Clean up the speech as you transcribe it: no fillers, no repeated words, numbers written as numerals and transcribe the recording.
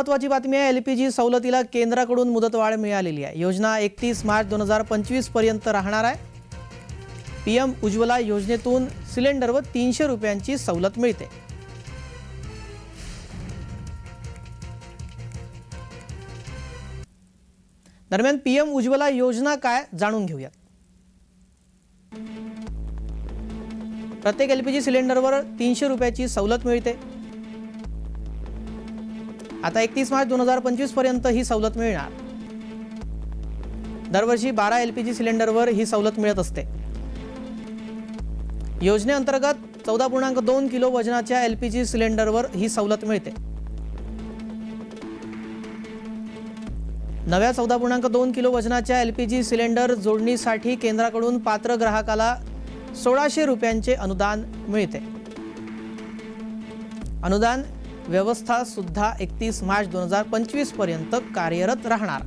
महत्त्वाची बातमी आहे। LPG सवलतीला केंद्राकडून मुदतवाढ मिळालेली आहे। योजना 31 मार्च 2025 पर्यंत राहणार आहे। PM उज्ज्वला योजनेतून सिलेंडरवर 300 रुपयांची सवलत मिळते। दरम्यान PM उज्ज्वला योजना काय जाणून घेऊया। प्रत्येक LPG सिलेंडरवर 300 रुपयाची सवलत मिळते। आता 31 मार्च 2025 पर्यंत ही सवलत मिळणार। दरवर्षी 12 LPG सिलेंडरवर ही सवलत मिळत असते। योजनेअंतर्गत 14.2 किलो वजनाच्या LPG सिलेंडरवर ही सवलत मिळते। नव्या 14.2 किलो वजनाच्या LPG सिलेंडर जोडणीसाठी केंद्राकडून पात्र ग्राहकाला 1600 रुपयांचे अनुदान मिळते। अनुदान व्यवस्था सुद्धा 31 मार्च 2025 पर्यंत कार्यरत राहणार।